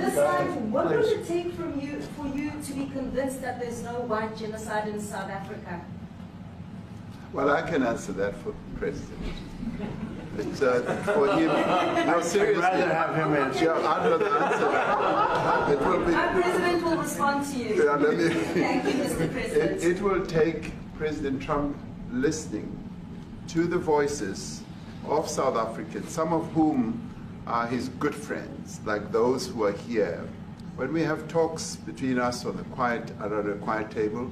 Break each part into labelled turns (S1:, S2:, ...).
S1: genocide, what would it take for you to be convinced that there's no white genocide in South Africa?
S2: Well, I can answer that for the President. It's for him. No, seriously.
S3: I'd rather have him answer.
S2: Yeah, I'd rather answer that. It will be.
S1: Our President will respond to you.
S2: Yeah,
S1: Thank you, Mr. President.
S2: It will take President Trump listening to the voices of South Africans, some of whom are his good friends, like those who are here. When we have talks between us on around a quiet table,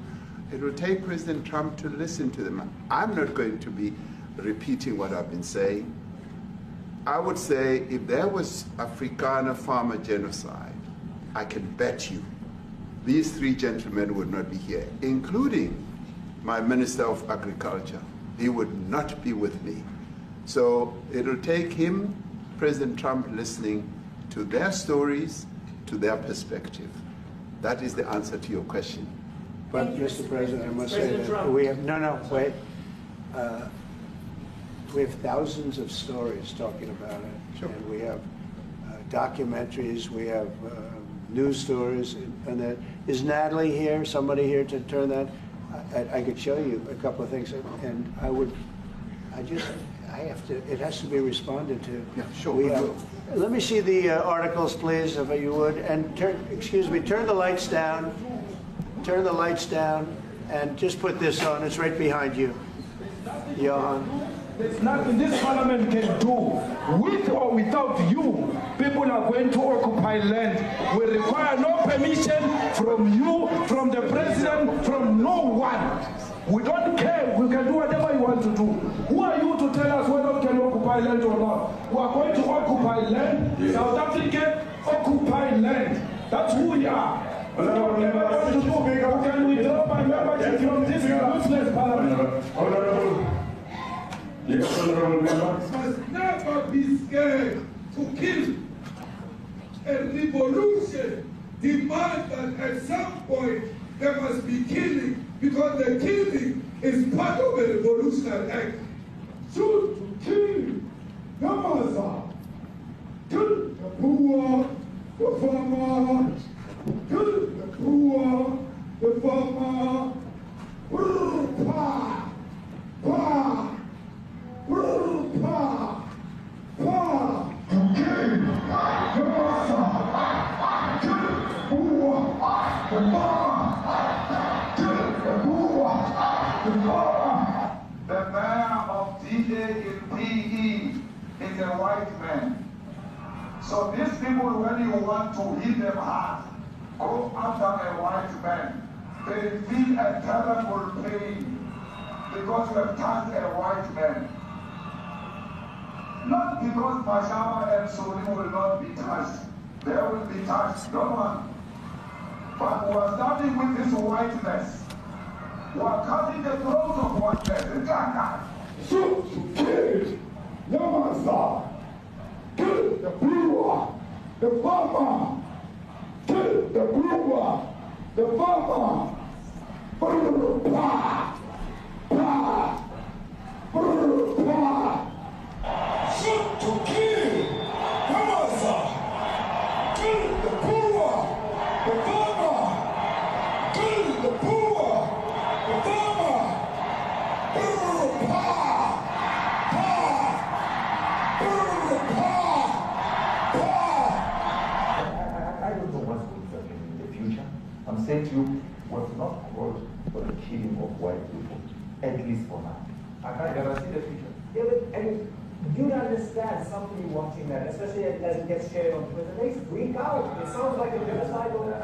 S2: it will take President Trump to listen to them. I'm not going to be repeating what I've been saying. I would say if there was Afrikaner farmer genocide, I can bet you these three gentlemen would not be here, including my Minister of Agriculture. He would not be with me. So it'll take him, President Trump, listening to their stories, to their perspective. That is the answer to your question.
S3: But, Mr. President, I must say that we have, wait. We have thousands of stories talking about it. Sure. And we have documentaries, we have news stories, and that. Is Natalie here, somebody here to turn that? I could show you a couple of things, and it has to be responded to.
S2: Yeah, sure.
S3: Let me see the articles, please, if you would, and turn the lights down. Turn the lights down, and just put this on. It's right behind you, Johan.
S4: There's nothing this parliament can do. With or without you, people are going to occupy land. We require no permission from you, from the president, from no one. We don't care. We can do whatever you want to do. Who are you to tell us whether we can occupy land or not? We are going to occupy land. Yes. South Africa occupy land. That's who we are. We don't care what to do. Can withdraw my membership from this useless parliament?
S5: Yes, honorable member. Must never be scared to kill. A revolution demands that at some point there must be killing, because the killing is part of a revolutionary act. Shoot to kill. Yamaza. Kill the poor, the farmer. Kill the poor, the farmer. Pa, pa.
S6: The mayor of DA in PE is a white man. So these people, when you want to hit them hard, go after a white man. They feel a terrible pain because you have touched a white man. Not because Pajama and Soli will not be touched. They will be touched, no one. But we are starting with this whiteness. We are cutting the throat of whiteness.
S5: Shoot to kill. Yamaza. Kill the brewer, the farmer. Kill the brewer, the farmer. Pa. Pa. Pa. Shoot to kill. Yamaza. Kill the brewer, the farmer. Kill the brewer, the farmer. Pa.
S7: I don't know what's going to happen in the future. I'm saying to you, was not called for the killing of white people, at least for now. I can't guarantee the future.
S8: Yeah, but, I mean, you understand somebody watching that, especially as it gets shared on Twitter, they freak out. It sounds like a genocide on Twitter.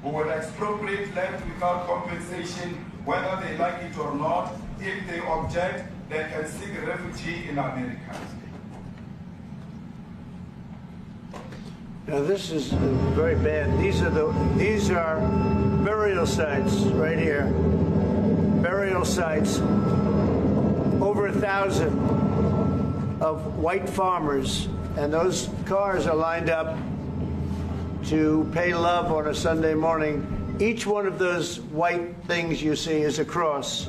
S6: Who will expropriate land without compensation, whether they like it or not,
S5: If they object, they can seek refugee in America.
S3: Now this is very bad. These are burial sites right here. Burial sites. Over 1,000 of white farmers, and those cars are lined up to pay love on a Sunday morning. Each one of those white things you see is a cross,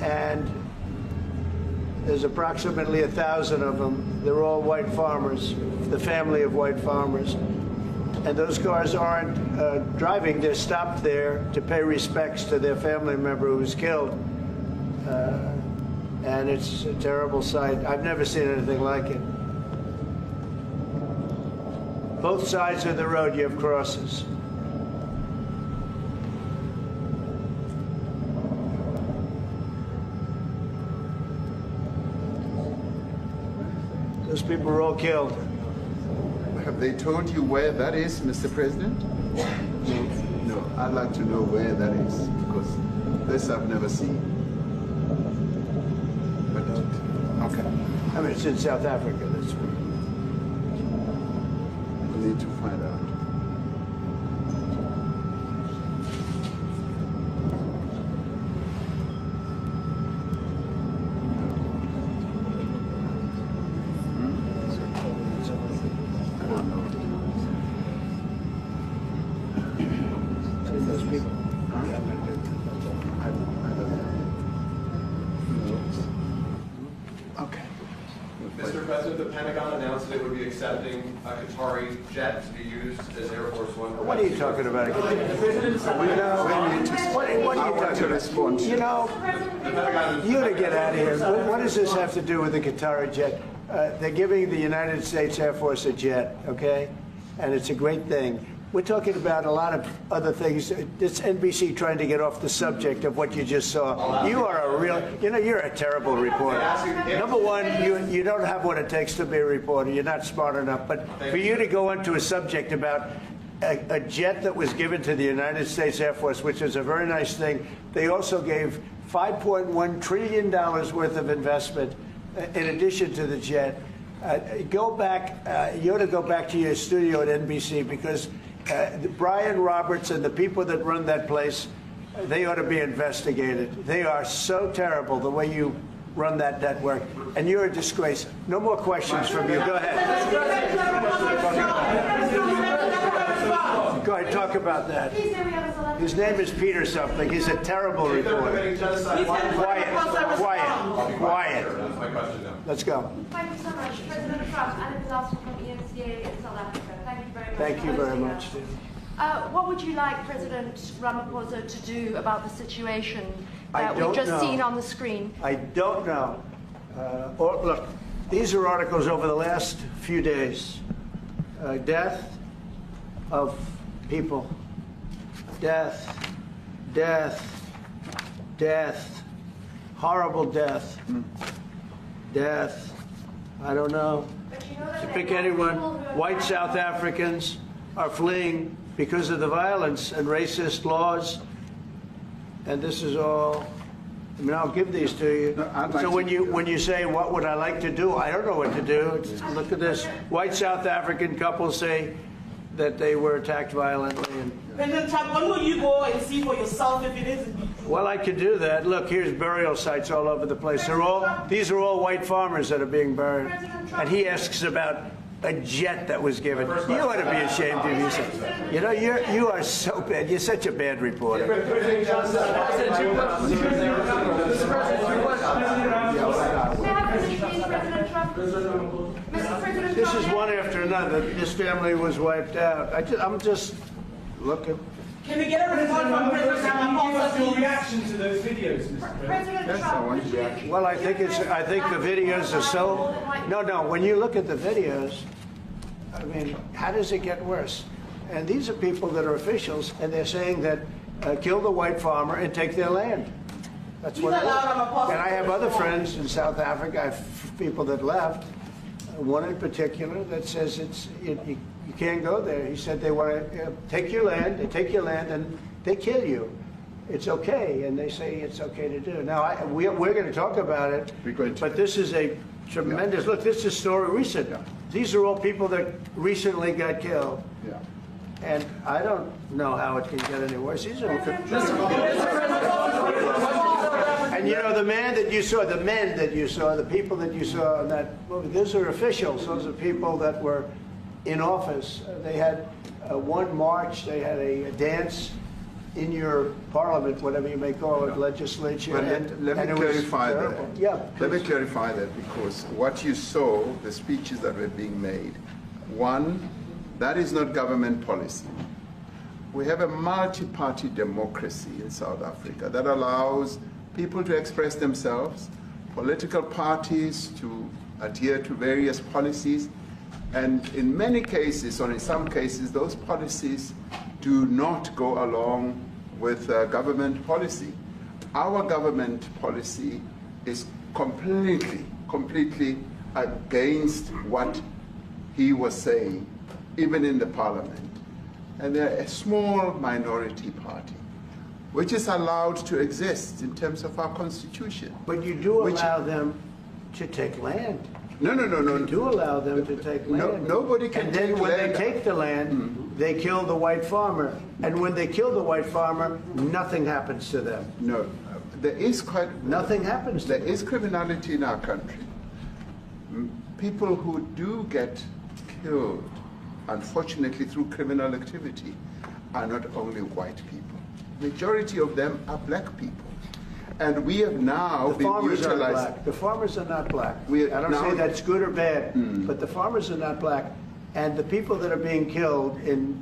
S3: and there's approximately 1,000 of them. They're all white farmers, the family of white farmers. And those cars aren't driving, they're stopped there to pay respects to their family member who was killed. And it's a terrible sight. I've never seen anything like it. Both sides of the road you have crosses. Those people were all killed.
S2: Have they told you where that is, Mr. President? No. I'd like to know where that is, because this I've never seen. But, okay.
S3: I mean, it's in South Africa. That's
S2: We need to find out.
S3: those people.
S2: Okay.
S9: Mr. President, the Pentagon announced it would be accepting a Qatari jet to be used as Air Force One.
S3: What are you talking about? What are you talking about? You know, you to get out of here. What does this have to do with the Qatari jet? They're giving the United States Air Force a jet, okay? And it's a great thing. We're talking about a lot of other things. It's NBC trying to get off the subject of what you just saw. You are a real, you know, you're a terrible reporter. Number one, you don't have what it takes to be a reporter. You're not smart enough. But for you to go into a subject about a jet that was given to the United States Air Force, which is a very nice thing, they also gave $5.1 trillion worth of investment in addition to the jet. Go back, you ought to go back to your studio at NBC, because Brian Roberts and the people that run that place, they ought to be investigated. They are so terrible the way you run that network, and you're a disgrace. No more questions from you. Go ahead. Go ahead, talk about that. His name is Peter something. He's a terrible reporter. Quiet.
S9: That's my question now.
S3: Let's go.
S10: Thank you so much. President Trump, Anna Pilato from ENCA in South Africa. Thank you very much.
S3: Thank you very much.
S10: What would you like President Ramaphosa to do about the situation that we've
S3: don't
S10: just
S3: know.
S10: seen on the screen?
S3: I don't know. Look, these are articles over the last few days. Death of people. Death. Horrible death. Death. I don't know.
S10: But you know that
S3: To
S10: there
S3: pick
S10: are
S3: anyone,
S10: people who are
S3: white South Africans are fleeing because of the violence and racist laws. And this is all, I mean, I'll give these to you.
S2: No, I'd like
S3: So
S2: to-
S3: when you say, what would I like to do? I don't know what to do. Look at this. White South African couple say that they were attacked violently. And,
S11: President Trump, when will you go and see for yourself if it is?
S3: well, I could do that. Look, here's burial sites all over the place. These are all white farmers that are being buried. And he asks about a jet that was given. You ought to be ashamed of yourself. You know, you are so bad. You're such a bad reporter.
S10: May I have a minute, please, President Trump? Mr. President
S3: This
S10: Trump,
S3: is one after another. This family was wiped out. I'm just looking.
S11: Can we get a report from President Ramaphosa,
S4: Your
S11: please?
S4: reaction to those videos, Mr. President?
S10: President
S2: Yes, I
S10: Trump,
S2: want
S10: would
S2: your
S10: you-
S2: reaction.
S3: Well, I think the videos are so. No. When you look at the videos, I mean, how does it get worse? And these are people that are officials, and they're saying that kill the white farmer and take their land. That's what it is. And I have other friends in South Africa. I have people that left. One in particular that says you can't go there. He said they want to take your land, and they kill you. it's okay, and they say it's okay to do. Now, we're going to talk about it, but this is a tremendous, look, this is a story recent.
S2: Yeah.
S3: These are all people that recently got killed.
S2: Yeah.
S3: And I don't know how it can get any worse. These are and you know, the men that you saw, the people that you saw in that movie, those are officials. Those are people that were in office. They had one march, they had a dance in your parliament, whatever you may call it, legislature.
S2: But let me clarify that.
S3: Yeah.
S2: Let me clarify that, because what you saw, the speeches that were being made, one, that is not government policy. We have a multi-party democracy in South Africa that allows people to express themselves, political parties to adhere to various policies, and in many cases, or in some cases, those policies do not go along with government policy. Our government policy is completely against what he was saying, even in the parliament. And they're a small minority party, which is allowed to exist in terms of our constitution.
S3: But you do allow them to take land.
S2: No.
S3: You do allow them to take land.
S2: Nobody can take land.
S3: And then when they take the land, they kill the white farmer. And when they kill the white farmer, nothing happens to them.
S2: No, there is
S3: nothing happens to them.
S2: There is criminality in our country. People who do get killed, unfortunately through criminal activity, are not only white people. Majority of them are black people. And we have now been utilized.
S3: The farmers are not black.
S2: I
S3: don't say that's good or bad, but the farmers are not black. And the people that are being killed in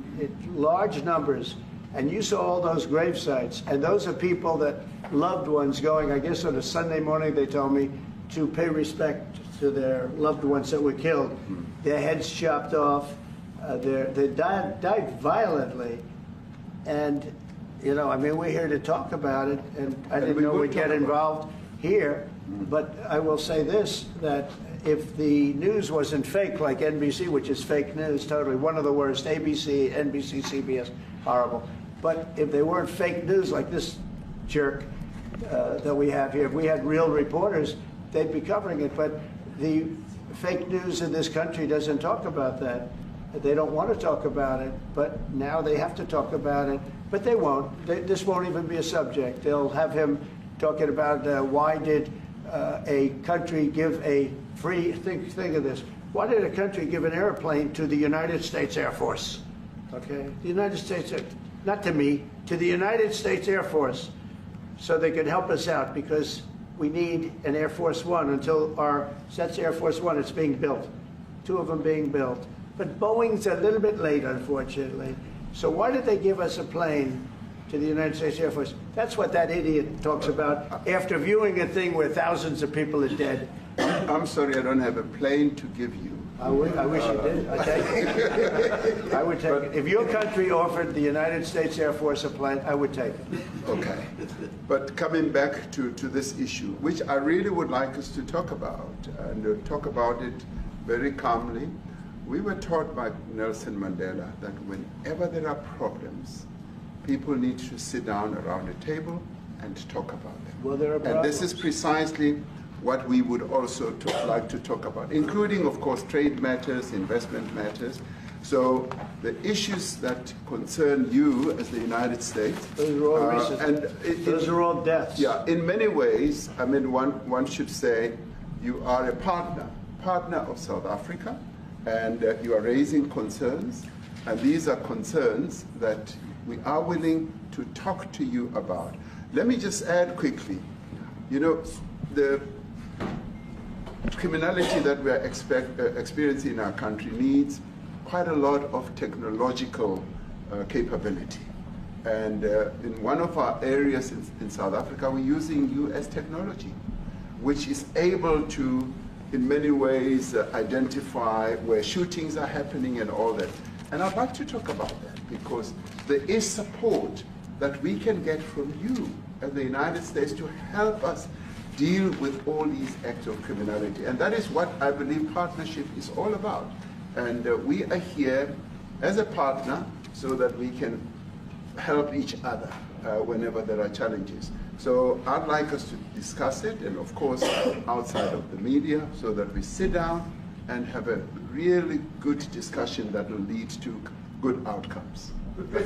S3: large numbers, and you saw all those grave sites, and those are people that loved ones going, I guess on a Sunday morning, they told me, to pay respect to their loved ones that were killed. Their heads chopped off. They died violently. And you know, I mean, we're here to talk about it, and I didn't know we'd get involved here, but I will say this, that if the news wasn't fake like NBC, which is fake news, totally, one of the worst, ABC, NBC, CBS, horrible, but if they weren't fake news like this jerk that we have here, if we had real reporters, they'd be covering it, but the fake news in this country doesn't talk about that. They don't want to talk about it, but now they have to talk about it. But they won't. This won't even be a subject. They'll have him talking about why did a country give a free, think of this, why did a country give an airplane to the United States Air Force? Okay? The United States, not to me, to the United States Air Force, so they could help us out, because we need an Air Force One until that's Air Force One, it's being built. 2 of them being built. But Boeing's a little bit late, unfortunately. So why did they give us a plane to the United States Air Force? That's what that idiot talks about after viewing a thing where thousands of people are dead.
S2: I'm sorry, I don't have a plane to give you.
S3: I wish you did. I take it. I would take it. If your country offered the United States Air Force a plane, I would take it.
S2: Okay. But coming back to this issue, which I really would like us to talk about, and talk about it very calmly. We were taught by Nelson Mandela that whenever there are problems, people need to sit down around a table and talk about them.
S3: Well, there are problems.
S2: And this is precisely what we would also like to talk about, including, of course, trade matters, investment matters. So the issues that concern you as the United States.
S3: Those are all recent. Those are all deaths.
S2: Yeah, in many ways, I mean, one should say you are a partner of South Africa. And you are raising concerns, and these are concerns that we are willing to talk to you about. Let me just add quickly, you know, the criminality that we are experiencing in our country needs quite a lot of technological capability. And in one of our areas in South Africa, we're using US technology, which is able to in many ways identify where shootings are happening and all that. And I'd like to talk about that, because there is support that we can get from you as the United States to help us deal with all these acts of criminality. And that is what I believe partnership is all about. And we are here as a partner so that we can help each other. whenever there are challenges. So I'd like us to discuss it, and of course outside of the media, so that we sit down and have a really good discussion that will lead to good outcomes.
S10: Are there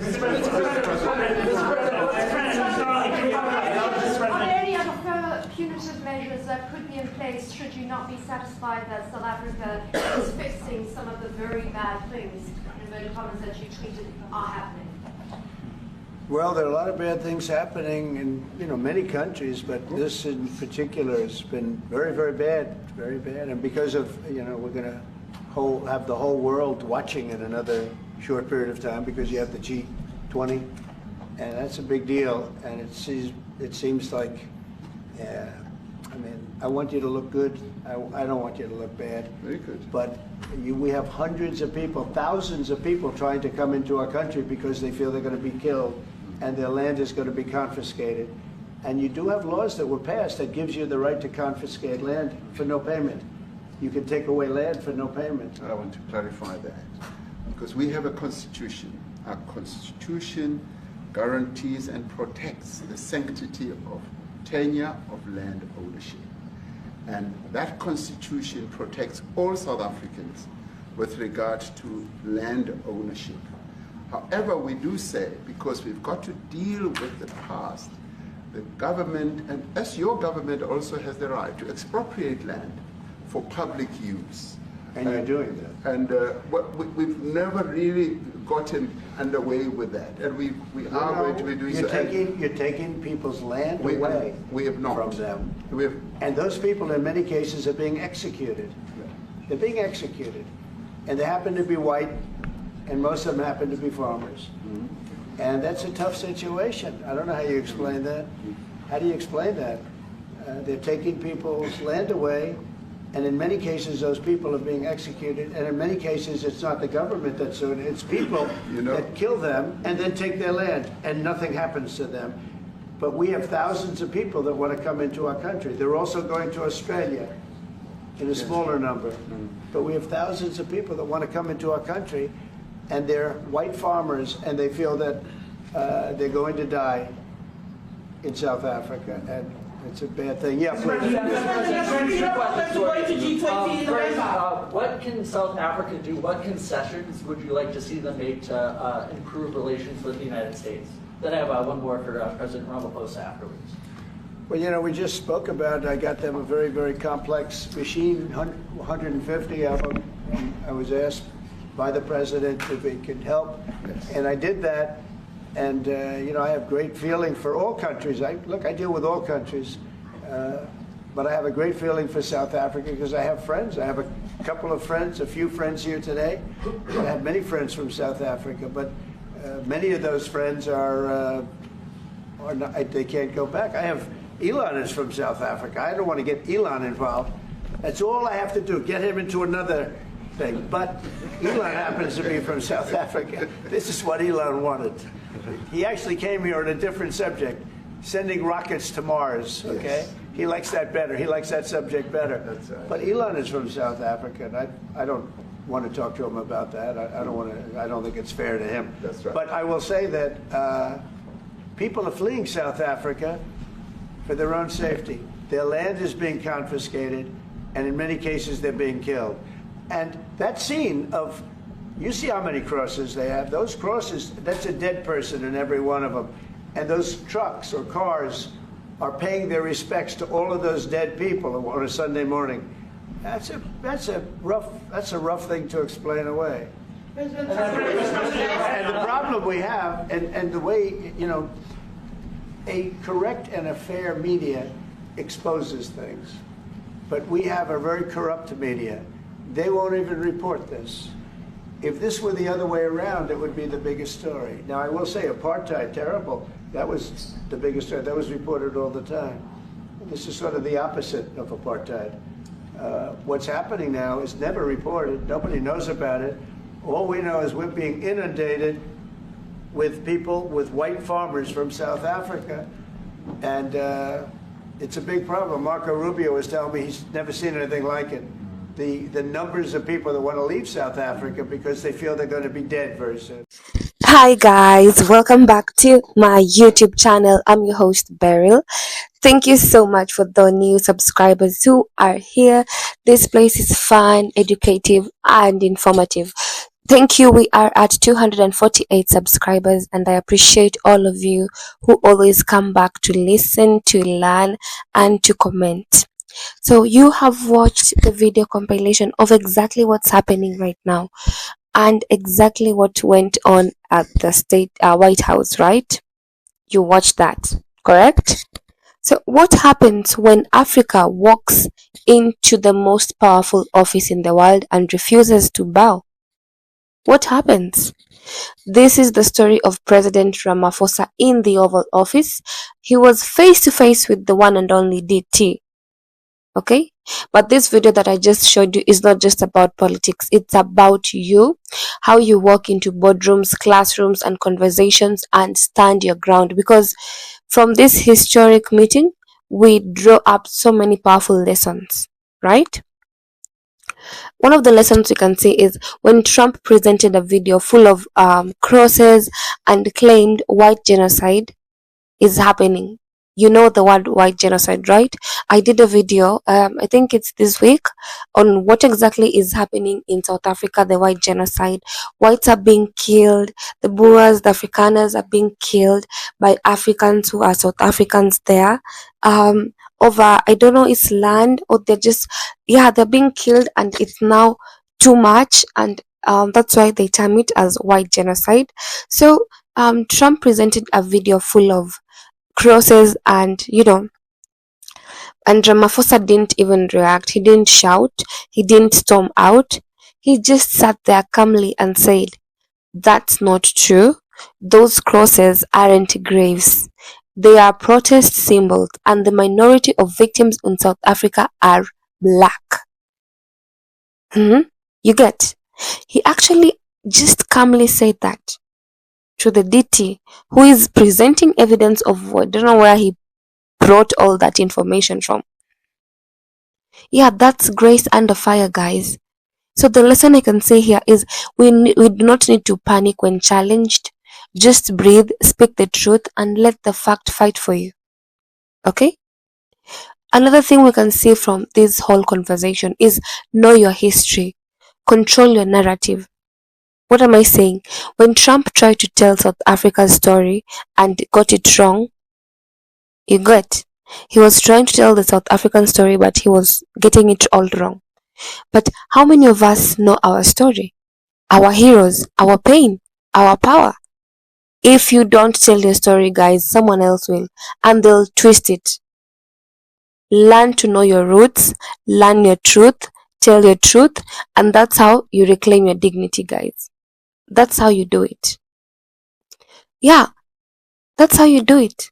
S10: any other further punitive measures that could be in place should you not be satisfied that South Africa is fixing some of the very bad things, in inverted commas, that you tweeted are happening?
S3: Well, there are a lot of bad things happening in many countries, but this in particular has been very, very bad, very bad. And because of we're going to have the whole world watching in another short period of time, because you have the G20, and that's a big deal. And it seems like, I want you to look good. I don't want you to look bad.
S2: Very good.
S3: But we have hundreds of people, thousands of people trying to come into our country because they feel they're going to be killed and their land is going to be confiscated. And you do have laws that were passed that gives you the right to confiscate land for no payment. You can take away land for no payment.
S2: I want to clarify that, because we have a constitution. Our constitution guarantees and protects the sanctity of tenure of land ownership. And that constitution protects all South Africans with regard to land ownership. However, we do say, because we've got to deal with the past, the government, and as your government also has the right to expropriate land for public use.
S3: And you're doing that.
S2: And we've never really gotten underway with that. And we are going to be doing so.
S3: You're taking people's land away
S2: we have not.
S3: from them.
S2: We have,
S3: and those people, in many cases, are being executed. They're being executed. And they happen to be white, and most of them happen to be farmers. Mm-hmm. And that's a tough situation. I don't know how you explain that. How do you explain that? They're taking people's land away, and in many cases, those people are being executed. And in many cases, it's not the government that's doing it. It's people that kill them and then take their land, and nothing happens to them. But we have thousands of people that want to come into our country. They're also going to Australia in a smaller number. Mm-hmm. But we have thousands of people that want to come into our country, and they're white farmers, and they feel that they're going to die in South Africa. And it's a bad thing. Yeah, please.
S12: What can South Africa do? What concessions would you like to see them make to improve relations with the United States? Then I have one more for President Ramaphosa afterwards.
S3: Well, we just spoke about, I got them a very, very complex machine, 150 of them. And I was asked by the president if he could help, and I did that. And, I have great feeling for all countries. I deal with all countries, but I have a great feeling for South Africa because I have friends. I have a couple of friends, a few friends here today. I have many friends from South Africa, but many of those friends are not, they can't go back. I have, Elon is from South Africa. I don't want to get Elon involved. That's all I have to do, get him into another thing. But Elon happens to be from South Africa. This is what Elon wanted. He actually came here on a different subject, sending rockets to Mars, okay? Yes. He likes that better. He likes that subject better. That's right. But Elon is from South Africa, and I don't want to talk to him about that. I don't think it's fair to him. That's right. But I will say that people are fleeing South Africa for their own safety. Their land is being confiscated, and in many cases they're being killed. And that scene of, you see how many crosses they have. Those crosses, that's a dead person in every one of them. And those trucks or cars are paying their respects to all of those dead people on a Sunday morning. That's a rough thing to explain away. And the problem we have, and the way, a correct and a fair media exposes things. But we have a very corrupt media. They won't even report this. If this were the other way around, it would be the biggest story. Now, I will say apartheid, terrible. That was the biggest story. That was reported all the time. This is sort of the opposite of apartheid. What's happening now is never reported. Nobody knows about it. All we know is we're being inundated with people, with white farmers from South Africa. And it's a big problem. Marco Rubio was telling me he's never seen anything like it. The numbers of people that want to leave South Africa because they feel they're going to be dead very soon.
S13: Hi guys, welcome back to my YouTube channel. I'm your host Beryl. Thank you so much for the new subscribers who are here. This place is fun, educative, and informative. Thank you. We are at 248 subscribers, and I appreciate all of you who always come back to listen, to learn, and to comment. So you have watched the video compilation of exactly what's happening right now and exactly what went on at the White House, right? You watched that, correct? So what happens when Africa walks into the most powerful office in the world and refuses to bow? What happens? This is the story of President Ramaphosa in the Oval Office. He was face to face with the one and only DT. Okay, but this video that I just showed you is not just about politics. It's about you, how you walk into boardrooms, classrooms, and conversations and stand your ground, because from this historic meeting we draw up so many powerful lessons, right? One of the lessons we can see is when Trump presented a video full of crosses and claimed white genocide is happening. You know the word white genocide, right? I did a video, I think it's this week, on what exactly is happening in South Africa, the white genocide. Whites are being killed, the Boers, the Afrikaners are being killed by Africans who are South Africans there. Over, I don't know, it's land or they're just, yeah, they're being killed and it's now too much, and that's why they term it as white genocide. So Trump presented a video full of crosses and and Ramaphosa didn't even react. He didn't shout, he didn't storm out, he just sat there calmly and said, "That's not true. Those crosses aren't graves, they are protest symbols, and the minority of victims in South Africa are black." You get? He actually just calmly said that to the DT, who is presenting evidence of, I don't know where he brought all that information from. Yeah, that's grace under fire, guys. So the lesson I can say here is we do not need to panic when challenged. Just breathe, speak the truth, and let the fact fight for you. Okay? Another thing we can see from this whole conversation is know your history. Control your narrative. What am I saying? When Trump tried to tell South Africa's story and got it wrong, you get? He was trying to tell the South African story, but he was getting it all wrong. But how many of us know our story? Our heroes, our pain, our power? If you don't tell your story, guys, someone else will, and they'll twist it. Learn to know your roots, learn your truth, tell your truth, and that's how you reclaim your dignity, guys. That's how you do it. Yeah, that's how you do it.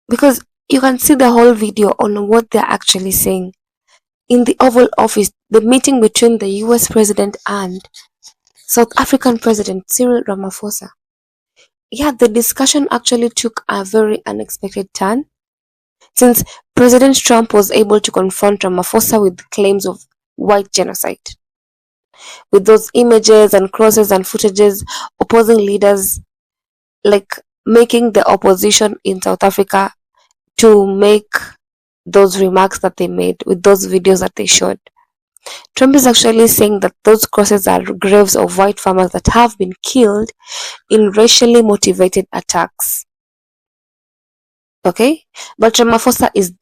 S13: Because you can see the whole video on what they're actually saying. In the Oval Office, the meeting between the US President and South African President Cyril Ramaphosa. Yeah, the discussion actually took a very unexpected turn, since President Trump was able to confront Ramaphosa with claims of white genocide. With those images and crosses and footages, opposing leaders like making the opposition in South Africa to make those remarks that they made with those videos that they showed. Trump is actually saying that those crosses are graves of white farmers that have been killed in racially motivated attacks. Okay? But Ramaphosa is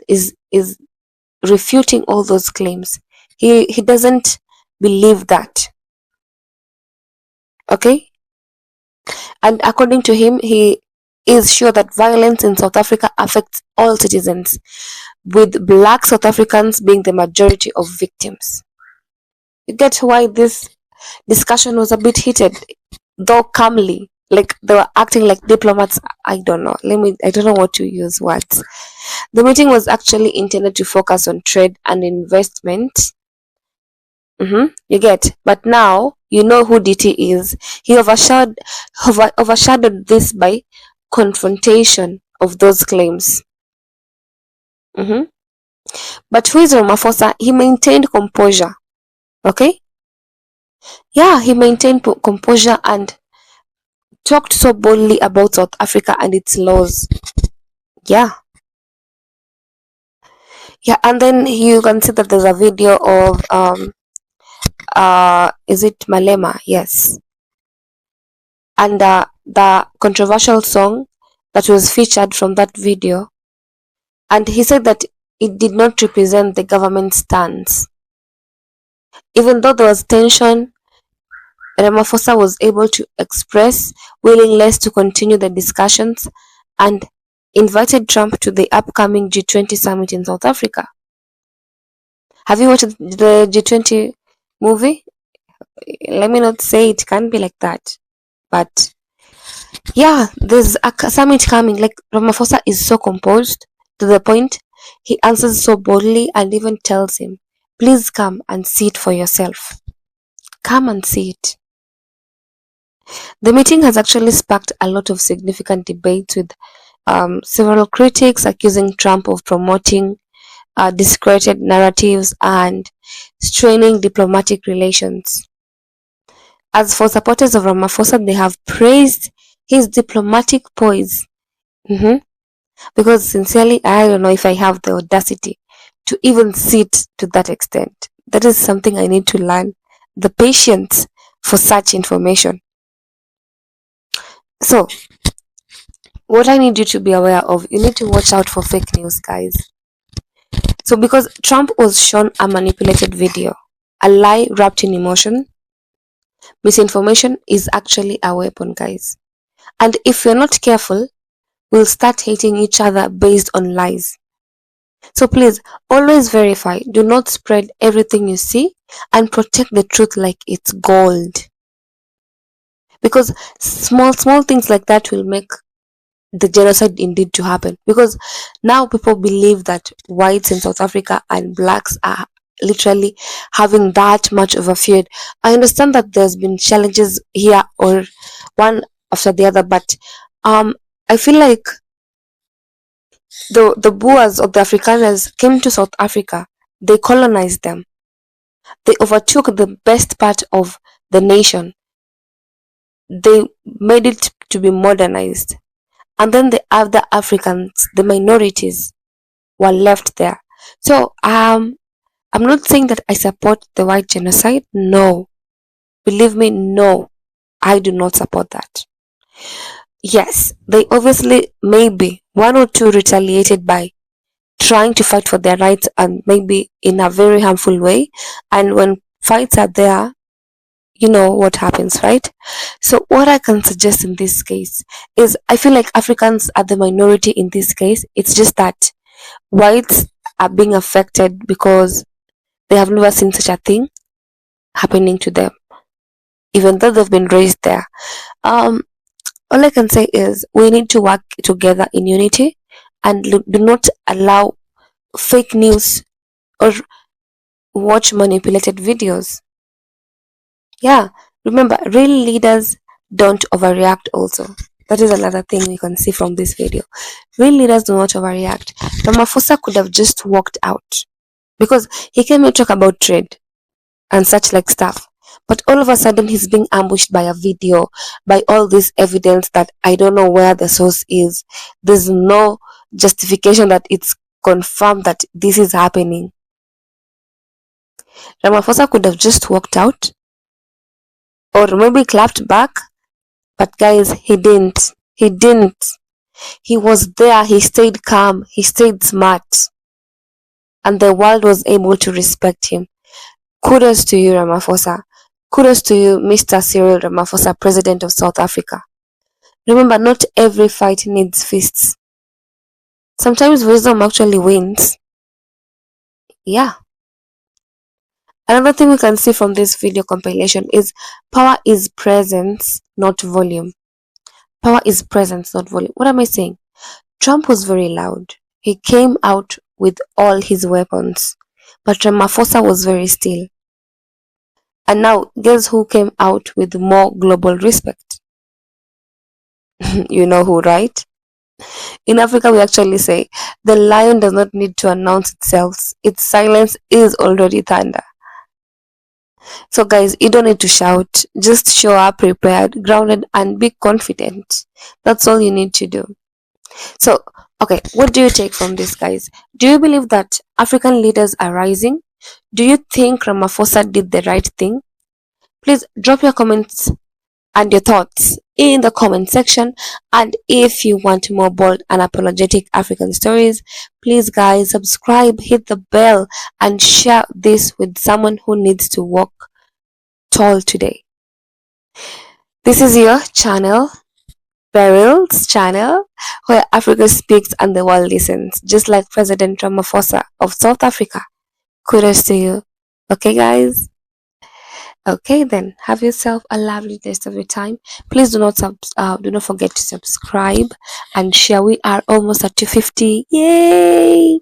S13: refuting all those claims. He doesn't believe that. Okay? And according to him, he is sure that violence in South Africa affects all citizens, with black South Africans being the majority of victims. You get why this discussion was a bit heated, though calmly, like they were acting like diplomats. I don't know. I don't know what to use words. The meeting was actually intended to focus on trade and investment. You get, but now you know who DT is. He overshadowed this by confrontation of those claims. But who is Ramaphosa? He maintained composure. Okay? Yeah, he maintained composure and talked so boldly about South Africa and its laws. Yeah. Yeah, and then you can see that there's a video of is it Malema? Yes. And the controversial song that was featured from that video, and he said that it did not represent the government stance. Even though there was tension, Ramaphosa was able to express willingness to continue the discussions and invited Trump to the upcoming G20 summit in South Africa. Have you watched the G20 movie? Let me not say it can be like that, but yeah, there's a summit coming. Like, Ramaphosa is so composed to the point he answers so boldly and even tells him, please come and see it for yourself. Come and see it. The meeting has actually sparked a lot of significant debates, with several critics accusing Trump of promoting discredited narratives and straining diplomatic relations. As for supporters of Ramaphosa, they have praised his diplomatic poise. Because sincerely, I don't know if I have the audacity to even sit to that extent. That is something I need to learn. The patience for such information. So, what I need you to be aware of, you need to watch out for fake news, guys. So, because Trump was shown a manipulated video, a lie wrapped in emotion, misinformation is actually a weapon, guys. And if you're not careful, we'll start hating each other based on lies. So please, always verify. Do not spread everything you see, and protect the truth like it's gold. Because small things like that will make the genocide indeed to happen. Because now people believe that whites in South Africa and blacks are literally having that much of a feud. I understand that there's been challenges here or one after the other, but I feel like the Boers or the Afrikaners came to South Africa. They colonized them. They overtook the best part of the nation. They made it to be modernized. And then the other Africans, the minorities, were left there. So I'm not saying that I support the white genocide. No. Believe me, no. I do not support that. Yes, they obviously, maybe one or two retaliated by trying to fight for their rights, and maybe in a very harmful way. And when fights are there, you know what happens, right? So what I can suggest in this case is, I feel like Africans are the minority in this case. It's just that whites are being affected because they have never seen such a thing happening to them, even though they've been raised there. All I can say is, we need to work together in unity and do not allow fake news or watch manipulated videos. Yeah, remember, real leaders don't overreact also. That is another thing we can see from this video. Real leaders do not overreact. Ramaphosa could have just walked out, because he came to talk about trade and such like stuff. But all of a sudden, he's being ambushed by a video, by all this evidence that I don't know where the source is. There's no justification that it's confirmed that this is happening. Ramaphosa could have just walked out, or maybe clapped back, but guys, he didn't. He didn't. He was there. He stayed calm. He stayed smart, and the world was able to respect him. Kudos to you, Ramaphosa. Kudos to you, Mr. Cyril Ramaphosa, President of South Africa. Remember, not every fight needs fists. Sometimes wisdom actually wins. Yeah. Another thing we can see from this video compilation is, power is presence, not volume. Power is presence, not volume. What am I saying? Trump was very loud. He came out with all his weapons. But Ramaphosa was very still. And now, guess who came out with more global respect? You know who, right? In Africa, we actually say, the lion does not need to announce itself. Its silence is already thunder. So guys, you don't need to shout. Just show up prepared, grounded, and be confident. That's all you need to do. So, okay, what do you take from this, guys? Do you believe that African leaders are rising? Do you think Ramaphosa did the right thing? Please drop your comments and your thoughts in the comment section. And if you want more bold and apologetic African stories, please guys subscribe, hit the bell, and share this with someone who needs to walk tall today. This is your channel, Beryl's channel, where Africa speaks and the world listens, just like President Ramaphosa of South Africa. Kudos to you. Okay, guys? Okay, then have yourself a lovely rest of your time. Please do not forget to subscribe and share. We are almost at 250. Yay!